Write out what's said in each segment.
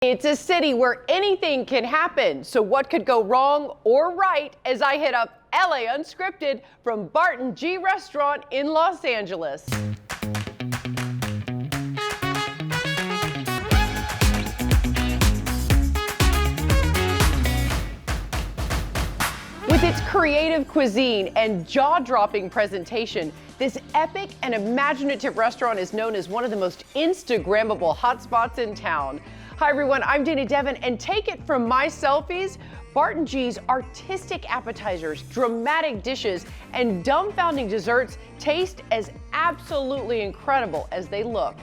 It's a city where anything can happen. So what could go wrong or right as I hit up LA Unscripted from Barton G Restaurant in Los Angeles. With its creative cuisine and jaw-dropping presentation, this epic and imaginative restaurant is known as one of the most Instagrammable hotspots in town. Hi everyone, I'm Dana Devin, and take it from my selfies, Barton G's artistic appetizers, dramatic dishes, and dumbfounding desserts taste as absolutely incredible as they look.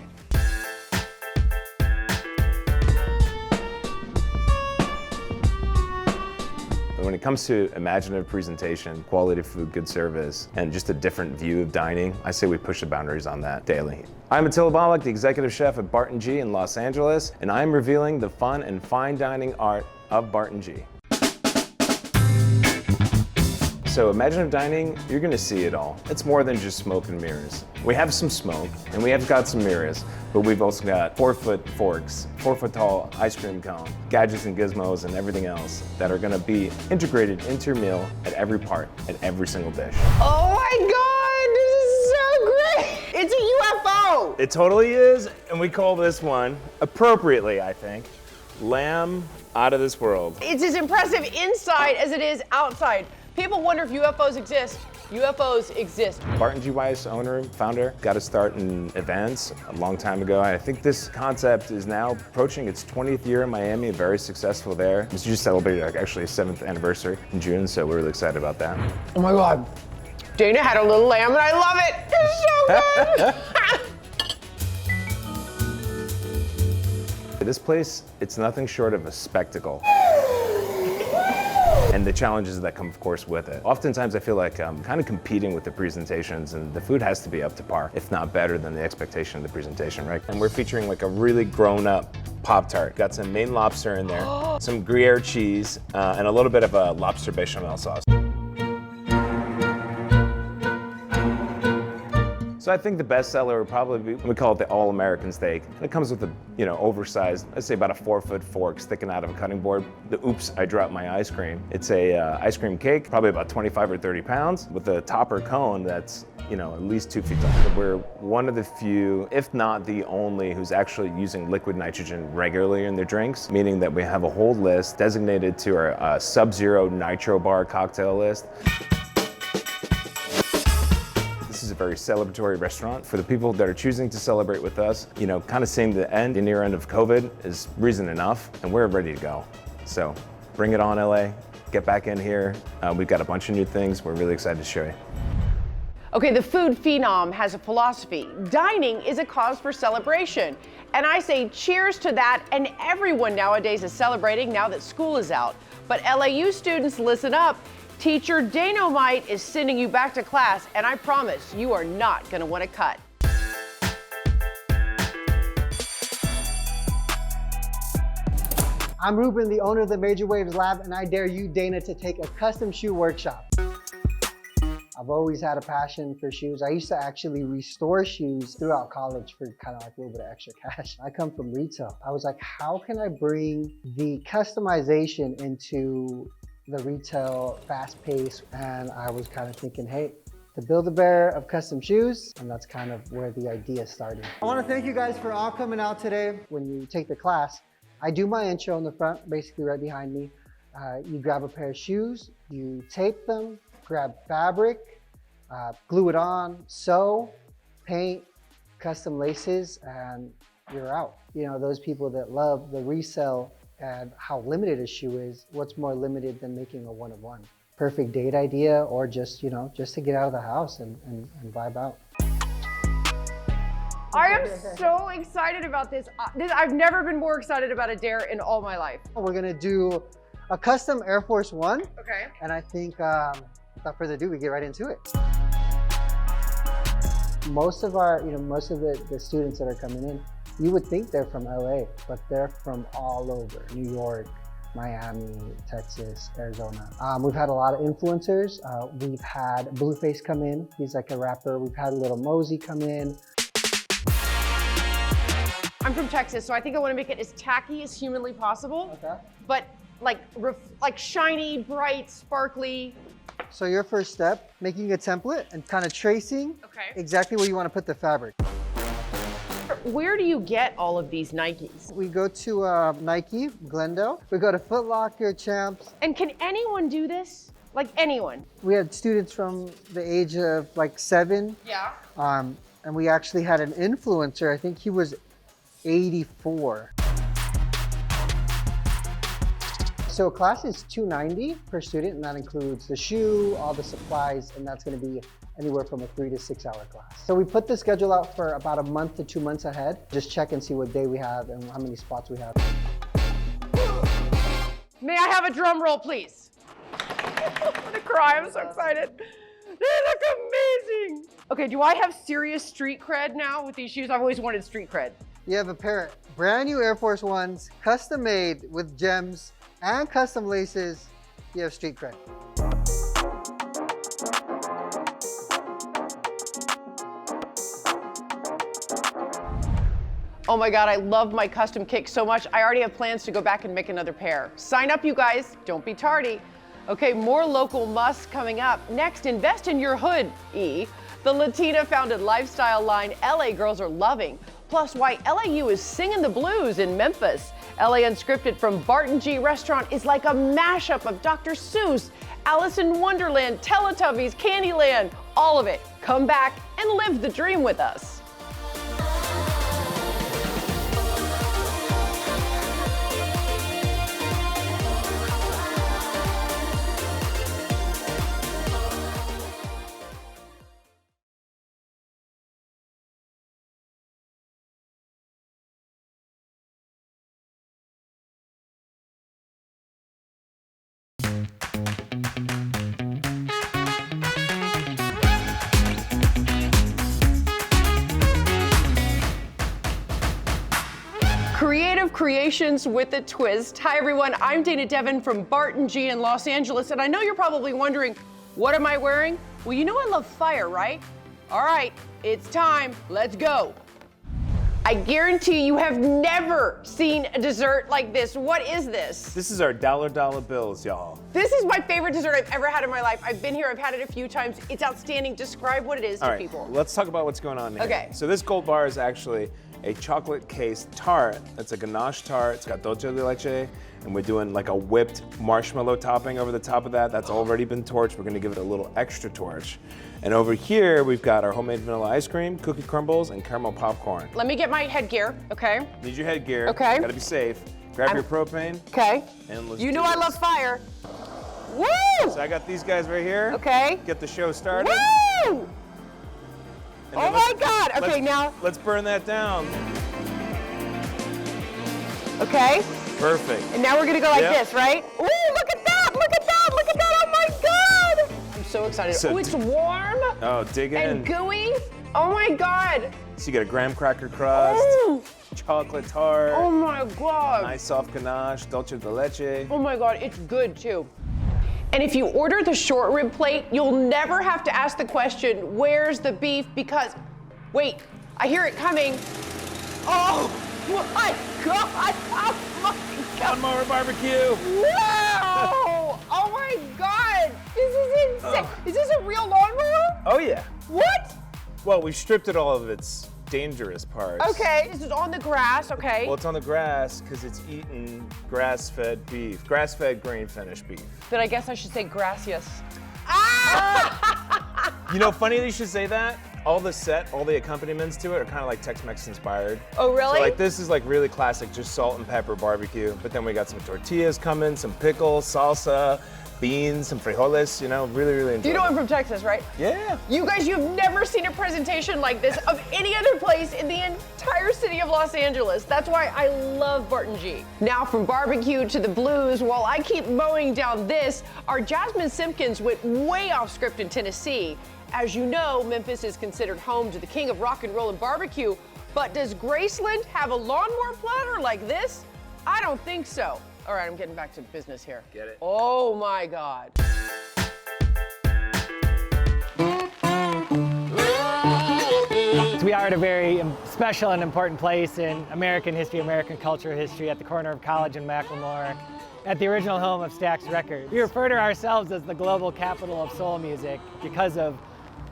When it comes to imaginative presentation, quality food, good service, and just a different view of dining, I say we push the boundaries on that daily. I'm Attila Balak, the executive chef at Barton G in Los Angeles, and I'm revealing the fun and fine dining art of Barton G. So imaginative dining, you're gonna see it all. It's more than just smoke and mirrors. We have some smoke and we have got some mirrors, but we've also got 4-foot forks, 4-foot tall ice cream cone, gadgets and gizmos and everything else that are gonna be integrated into your meal at every part, at every single dish. Oh my God, this is so great! It's a UFO! It totally is, and we call this one, appropriately I think, lamb out of this world. It's as impressive inside as it is outside. People wonder if UFOs exist. UFOs exist. Barton G. Weiss, owner, founder, got to start in events a long time ago. I think this concept is now approaching its 20th year in Miami, very successul there. We just celebrated actually a 7th anniversary in June, so we're really excited about that. Oh my God. Dana had a little lamb and I love it. It's so good. This place, it's nothing short of a spectacle. And the challenges that come, of course, with it. Oftentimes I feel like I'm kind of competing with the presentations, and the food has to be up to par, if not better than the expectation of the presentation, right? And we're featuring like a really grown-up Pop-Tart. Got some Maine lobster in there, some Gruyere cheese, and a little bit of a lobster bechamel sauce. So I think the best seller would probably be, we call it the all-American steak. It comes with a, oversized, let's say about a 4-foot fork sticking out of a cutting board. The oops, I dropped my ice cream. It's a ice cream cake, probably about 25 or 30 pounds, with a topper cone that's, at least 2 feet tall. We're one of the few, if not the only, who's actually using liquid nitrogen regularly in their drinks, meaning that we have a whole list designated to our Sub-Zero Nitro Bar cocktail list. This is a very celebratory restaurant. For the people that are choosing to celebrate with us, kind of seeing the near end of COVID is reason enough, and we're ready to go. So bring it on, LA. Get back in here. We've got a bunch of new things. We're really excited to show you. Okay, the food phenom has a philosophy. Dining is a cause for celebration. And I say cheers to that, and everyone nowadays is celebrating now that school is out. But LAU students, listen up. Teacher Danomite is sending you back to class, and I promise you are not gonna want to cut. I'm Ruben, the owner of the Major Waves Lab, and I dare you, Dana, to take a custom shoe workshop. I've always had a passion for shoes. I used to actually restore shoes throughout college for kind of like a little bit of extra cash. I come from retail. I was like, how can I bring the customization into the retail fast pace? And I was kind of thinking, hey, to build a pair of custom shoes, and that's kind of where the idea started. I want to thank you guys for all coming out today. When you take the class, I do my intro in the front, basically right behind me. You grab a pair of shoes, you tape them, grab fabric, glue it on, sew, paint, custom laces, and you're out. Those people that love the resale and how limited a shoe is, what's more limited than making a one-of-one? Perfect date idea, or just, just to get out of the house and vibe out. I am so excited about this. I've never been more excited about a dare in all my life. We're gonna do a custom Air Force One. Okay. And I think, without further ado, we get right into it. Most of our, most of the students that are coming in, you would think they're from LA, but they're from all over. New York, Miami, Texas, Arizona. We've had a lot of influencers. We've had Blueface come in. He's like a rapper. We've had Little Mosey come in. I'm from Texas, so I think I want to make it as tacky as humanly possible. Okay. But like shiny, bright, sparkly. So your first step, making a template and kind of tracing exactly where you want to put the fabric. Where do you get all of these Nikes? We go to Nike, Glendale. We go to Foot Locker, Champs. And can anyone do this? Like anyone? We had students from the age of like 7. Yeah. And we actually had an influencer, I think he was 84. So class is $290 per student, and that includes the shoe, all the supplies, and that's gonna be anywhere from a 3 to 6 hour class. So we put the schedule out for about a month to 2 months ahead. Just check and see what day we have and how many spots we have. May I have a drum roll, please? I'm gonna cry, I'm so excited. They look amazing. Okay, do I have serious street cred now with these shoes? I've always wanted street cred. You have a pair of brand new Air Force Ones, custom made with gems and custom laces. You have street cred. Oh my God, I love my custom kicks so much. I already have plans to go back and make another pair. Sign up, you guys. Don't be tardy. Okay, more local musts coming up. Next, invest in your hood, E. The Latina-founded lifestyle line LA girls are loving. Plus, why LAU is singing the blues in Memphis. LA Unscripted from Barton G Restaurant is like a mashup of Dr. Seuss, Alice in Wonderland, Teletubbies, Candyland, all of it. Come back and live the dream with us. Creative creations with a twist. Hi everyone, I'm Dana Devin from Barton G in Los Angeles, and I know you're probably wondering, what am I wearing? Well, you know I love fire, right? All right, it's time, let's go. I guarantee you have never seen a dessert like this. What is this? This is our dollar bills, y'all. This is my favorite dessert I've ever had in my life. I've been here, I've had it a few times. It's outstanding. Describe what it is to people. Let's talk about what's going on here. Okay. So this gold bar is actually a chocolate case tart. It's a ganache tart. It's got dulce de leche, and we're doing like a whipped marshmallow topping over the top of that. That's already been torched. We're gonna give it a little extra torch. And over here, we've got our homemade vanilla ice cream, cookie crumbles, and caramel popcorn. Let me get my headgear, okay? Need your headgear. Okay. Gotta be safe. Grab your propane. Okay. And let's You do know I this. love fire. Woo! So I got these guys right here. Okay. Get the show started. Woo! And Oh then my God, okay, now. Let's burn that down. Okay. Perfect. And now we're gonna go like Yep. this, right? Ooh, look at that, look at that, look at that, oh my God! I'm so excited. So Oh, it's warm Oh, dig in. and gooey. Oh my God. So you get a graham cracker crust, Ooh. chocolate tart, Oh my God. nice soft ganache, dulce de leche. Oh my God, it's good too. And if you order the short rib plate, you'll never have to ask the question, where's the beef? Because, wait, I hear it coming. Oh my God, oh my God. One more barbecue. Wow! Oh my God! This is insane. Is this a real lawnmower? Oh yeah. What? Well, we stripped it all of its dangerous parts. Okay, this is on the grass, okay. Well, it's on the grass because it's eating grass-fed beef, grass-fed grain-finished beef. Then I guess I should say gracias. Ah! You know, funny that you should say that. All the accompaniments to it are kind of like Tex-Mex inspired. Oh, really? So like this is like really classic, just salt and pepper barbecue. But then we got some tortillas coming, some pickles, salsa, beans, some frijoles, you know, really, really enjoy You know it. I'm from Texas, right? Yeah. You guys, you've never seen a presentation like this of any other place in the entire city of Los Angeles. That's why I love Barton G. Now from barbecue to the blues, while I keep mowing down this, our Jasmine Simpkins went way off script in Tennessee. As you know, Memphis is considered home to the king of rock and roll and barbecue, but does Graceland have a lawnmower platter like this? I don't think so. All right, I'm getting back to business here. Get it? Oh my God. We are at a very special and important place in American history, American culture history, at the corner of College and Macklemore, at the original home of Stax Records. We refer to ourselves as the global capital of soul music because of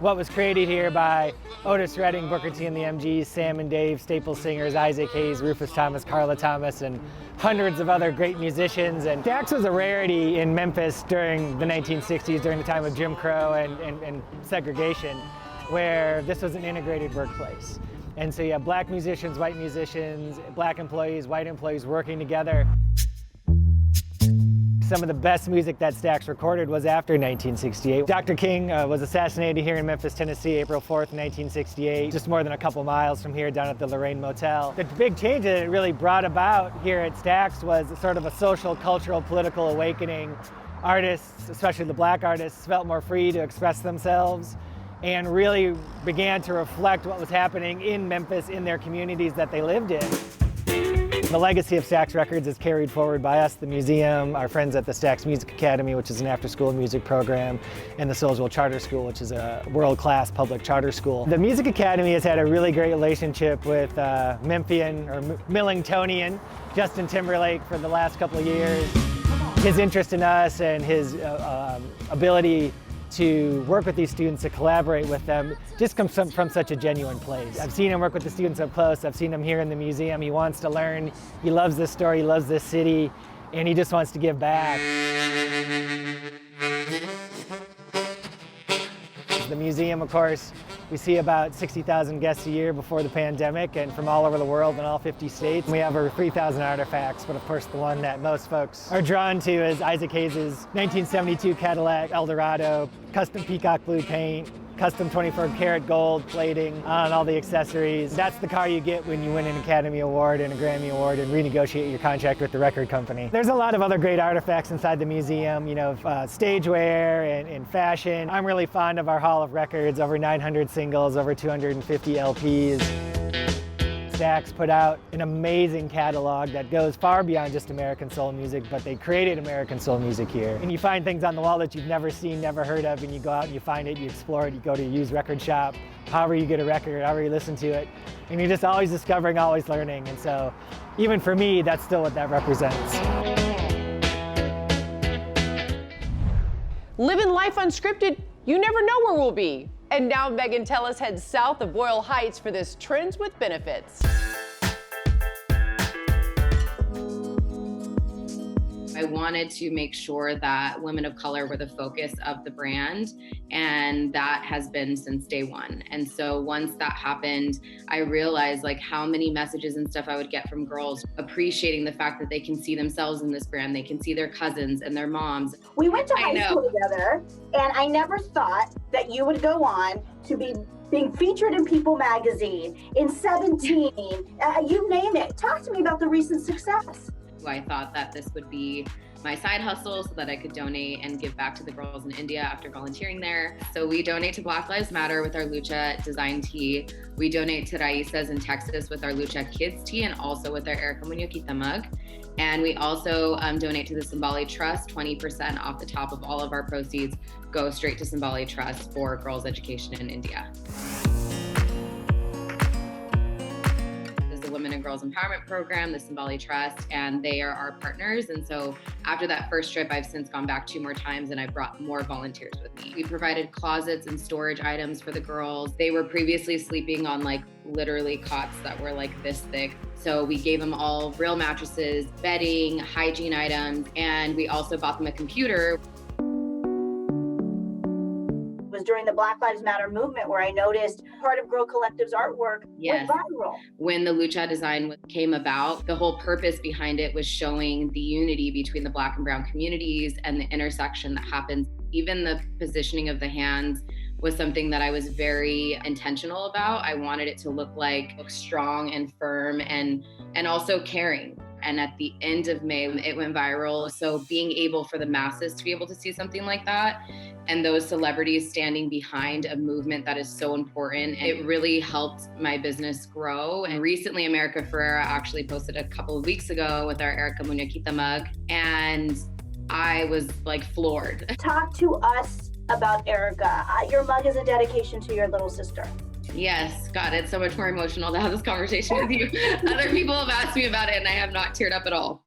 what was created here by Otis Redding, Booker T and the MGs, Sam and Dave, Staple Singers, Isaac Hayes, Rufus Thomas, Carla Thomas, and hundreds of other great musicians. And Stax was a rarity in Memphis during the 1960s, during the time of Jim Crow and segregation, where this was an integrated workplace. And so you have black musicians, white musicians, black employees, white employees working together. Some of the best music that Stax recorded was after 1968. Dr. King was assassinated here in Memphis, Tennessee, April 4th, 1968, just more than a couple miles from here down at the Lorraine Motel. The big change that it really brought about here at Stax was sort of a social, cultural, political awakening. Artists, especially the black artists, felt more free to express themselves and really began to reflect what was happening in Memphis, in their communities that they lived in. The legacy of Stax Records is carried forward by us, the museum, our friends at the Stax Music Academy, which is an after-school music program, and the Soulsville Charter School, which is a world-class public charter school. The Music Academy has had a really great relationship with Memphian or Millingtonian Justin Timberlake for the last couple of years. His interest in us and his ability to work with these students, to collaborate with them, just comes from such a genuine place. I've seen him work with the students up close. I've seen him here in the museum. He wants to learn. He loves this story. He loves this city, and he just wants to give back. The museum, of course, we see about 60,000 guests a year before the pandemic, and from all over the world in all 50 states. We have over 3,000 artifacts, but of course the one that most folks are drawn to is Isaac Hayes' 1972 Cadillac Eldorado, custom peacock blue paint, custom 24-karat gold plating on all the accessories. That's the car you get when you win an Academy Award and a Grammy Award and renegotiate your contract with the record company. There's a lot of other great artifacts inside the museum, you know, stageware and fashion. I'm really fond of our Hall of Records, over 900 singles, over 250 LPs. Stax put out an amazing catalog that goes far beyond just American soul music, but they created American soul music here. And you find things on the wall that you've never seen, never heard of, and you go out and you find it, you explore it, you go to a used record shop, however you get a record, however you listen to it, and you're just always discovering, always learning. And so even for me, that's still what that represents. Living life unscripted, you never know where we'll be. And now Megan Tellis heads south of Boyle Heights for this Trends with Benefits. I wanted to make sure that women of color were the focus of the brand, and that has been since day one. And so once that happened, I realized like how many messages and stuff I would get from girls appreciating the fact that they can see themselves in this brand. They can see their cousins and their moms. We went to high school together, and I never thought that you would go on to be being featured in People magazine, in 17, you name it. Talk to me about the recent success. I thought that this would be my side hustle so that I could donate and give back to the girls in India after volunteering there. So we donate to Black Lives Matter with our Lucha design tee. We donate to Raíces in Texas with our Lucha Kids tee and also with our Erica Muñoquita mug. And we also donate to the Simbali Trust. 20% off the top of all of our proceeds go straight to Simbali Trust for girls' education in India. Women and Girls Empowerment Program, the Simbali Trust, and they are our partners. And so after that first trip, I've since gone back 2 more times and I brought more volunteers with me. We provided closets and storage items for the girls. They were previously sleeping on like literally cots that were like this thick. So we gave them all real mattresses, bedding, hygiene items, and we also bought them a computer. Was during the Black Lives Matter movement where I noticed part of Girl Collective's artwork went viral. When the Lucha design came about, the whole purpose behind it was showing the unity between the Black and brown communities and the intersection that happens. Even the positioning of the hands was something that I was very intentional about. I wanted it to look strong and firm and also caring. And at the end of May, it went viral. So being able for the masses to be able to see something like that and those celebrities standing behind a movement that is so important, it really helped my business grow. And recently, America Ferrera actually posted a couple of weeks ago with our Erica Muñoquita mug, and I was floored. Talk to us about Erica. Your mug is a dedication to your little sister. Yes, God, it's so much more emotional to have this conversation with you. Other people have asked me about it and I have not teared up at all.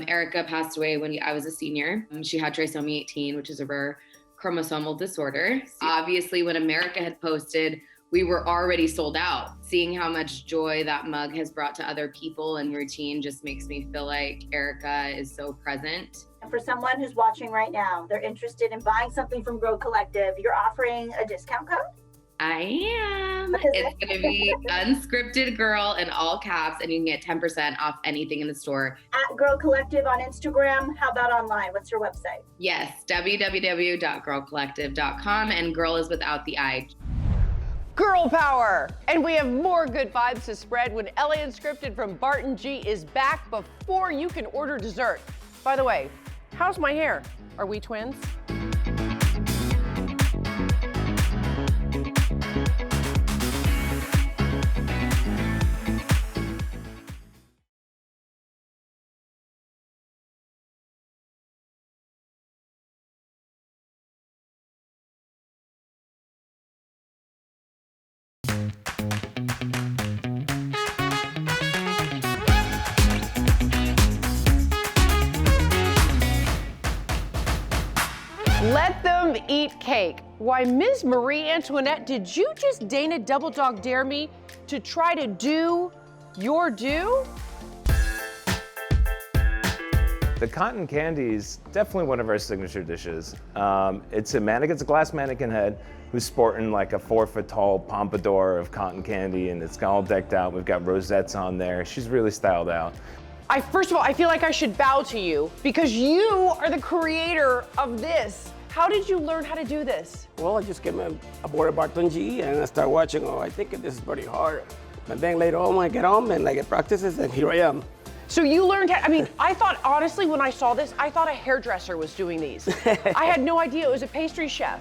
Erica passed away when I was a senior. She had trisomy 18, which is a rare chromosomal disorder. Obviously, when America had posted, we were already sold out. Seeing how much joy that mug has brought to other people and routine just makes me feel like Erica is so present. And for someone who's watching right now, they're interested in buying something from Grow Collective, you're offering a discount code? I am. It's going to be Unscripted Girl in all caps, and you can get 10% off anything in the store. At Grow Collective on Instagram. How about online? What's your website? Yes, www.girlcollective.com, and girl is without the I. Girl power! And we have more good vibes to spread when LA Unscripted from Barton G is back before you can order dessert. By the way, how's my hair? Are we twins? Let them eat cake. Why, Ms. Marie Antoinette, did you just Dana double dog dare me to try to do your do? The cotton candy is definitely one of our signature dishes. It's a glass mannequin head who's sporting like a 4-foot tall pompadour of cotton candy, and it's all decked out. We've got rosettes on there. She's really styled out. First of all, I feel like I should bow to you because you are the creator of this. How did you learn how to do this? Well, I just came aboard Barton G and I started watching, I think this is pretty hard. And then later on, I get home and I get practices and here I am. So you learned how, I thought, honestly, when I saw this, I thought a hairdresser was doing these. I had no idea it was a pastry chef.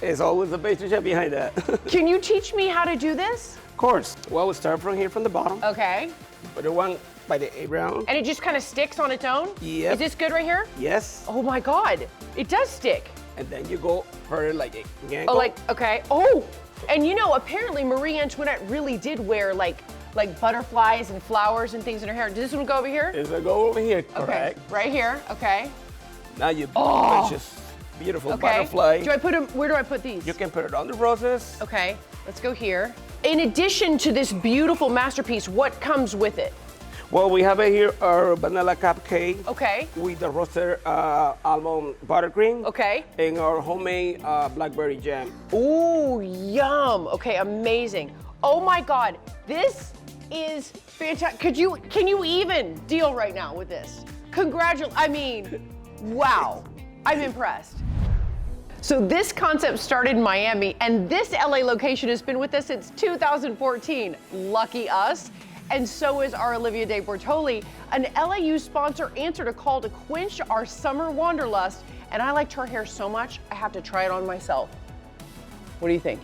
There's always a pastry chef behind that. Can you teach me how to do this? Of course. Well, we start from here from the bottom. Okay. Put it one by the A round. And it just kind of sticks on its own? Yep. Is this good right here? Yes. Oh my God, it does stick. And then you go further like a Oh, okay. Oh, and apparently Marie Antoinette really did wear like butterflies and flowers and things in her hair. Does this one go over here? It's gonna go over here, correct. Okay, right here, okay. Now you purchase beautiful butterfly. Where do I put these? You can put it on the roses. Okay, let's go here. In addition to this beautiful masterpiece, what comes with it? Well, we have here our vanilla cupcake. Okay. With the roasted almond buttercream. Okay. And our homemade blackberry jam. Ooh, yum. Okay, amazing. Oh my God, this is fantastic. Can you even deal right now with this? Wow, I'm impressed. So this concept started in Miami, and this LA location has been with us since 2014. Lucky us. And so is our Olivia De Bortoli. An LAU sponsor answered a call to quench our summer wanderlust, and I liked her hair so much, I have to try it on myself. What do you think?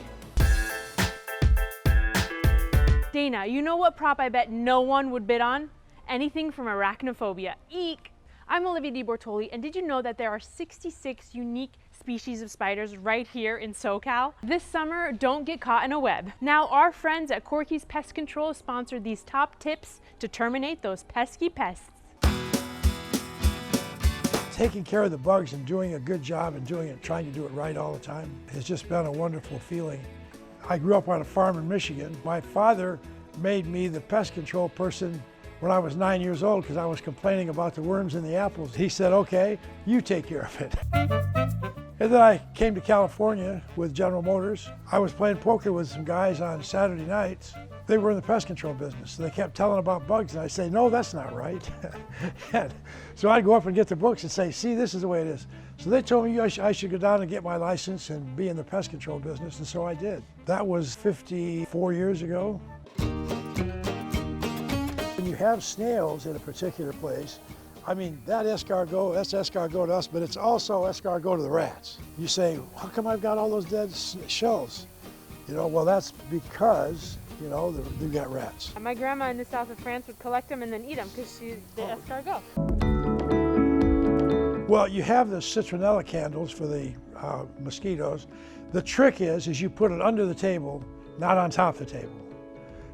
Dana, you know what prop I bet no one would bid on? Anything from arachnophobia. Eek! I'm Olivia De Bortoli, and did you know that there are 66 unique species of spiders right here in SoCal? This summer, don't get caught in a web. Now, our friends at Corky's Pest Control sponsored these top tips to terminate those pesky pests. Taking care of the bugs and doing a good job and trying to do it right all the time has just been a wonderful feeling. I grew up on a farm in Michigan. My father made me the pest control person when I was 9 years old because I was complaining about the worms in the apples. He said, okay, you take care of it. And then I came to California with General Motors. I was playing poker with some guys on Saturday nights. They were in the pest control business. So they kept telling about bugs, and I say, no, that's not right. And so I'd go up and get the books and say, see, this is the way it is. So they told me I should go down and get my license and be in the pest control business, and so I did. That was 54 years ago. When you have snails in a particular place, that escargot, that's escargot to us, but it's also escargot to the rats. You say, how come I've got all those dead shells? Well, that's because, they've got rats. My grandma in the south of France would collect them and then eat them because she's the escargot. Well, you have the citronella candles for the mosquitoes. The trick is you put it under the table, not on top of the table,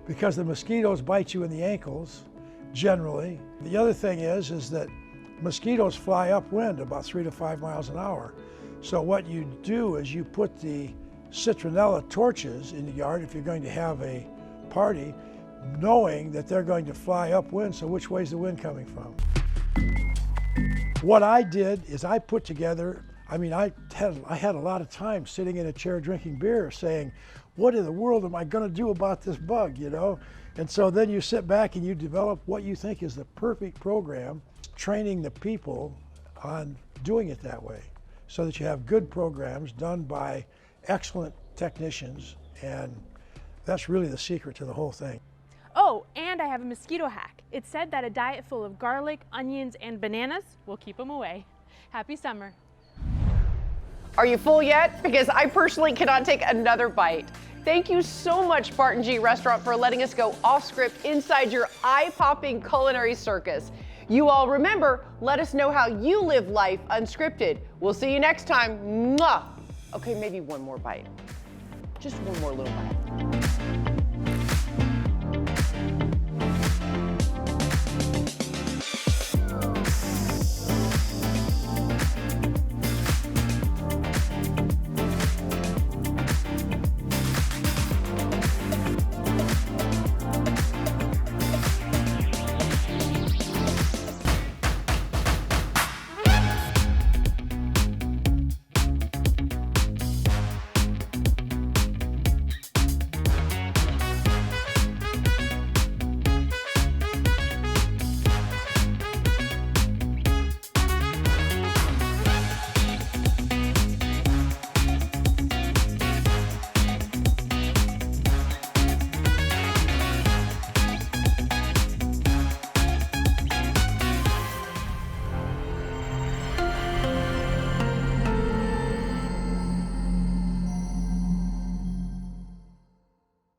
because the mosquitoes bite you in the ankles, generally. The other thing is that mosquitoes fly upwind about 3 to 5 miles an hour. So what you do is you put the citronella torches in the yard if you're going to have a party, knowing that they're going to fly upwind, so which way is the wind coming from? What I did is I put together, I had a lot of time sitting in a chair drinking beer saying, what in the world am I going to do about this bug, you know? And so then you sit back and you develop what you think is the perfect program, training the people on doing it that way, so that you have good programs done by excellent technicians, and that's really the secret to the whole thing. Oh, and I have a mosquito hack. It said that a diet full of garlic, onions, and bananas will keep them away. Happy summer. Are you full yet? Because I personally cannot take another bite. Thank you so much, Barton G Restaurant, for letting us go off script inside your eye-popping culinary circus. You all remember, let us know how you live life unscripted. We'll see you next time. Mwah! Okay, maybe one more bite. Just one more little bite.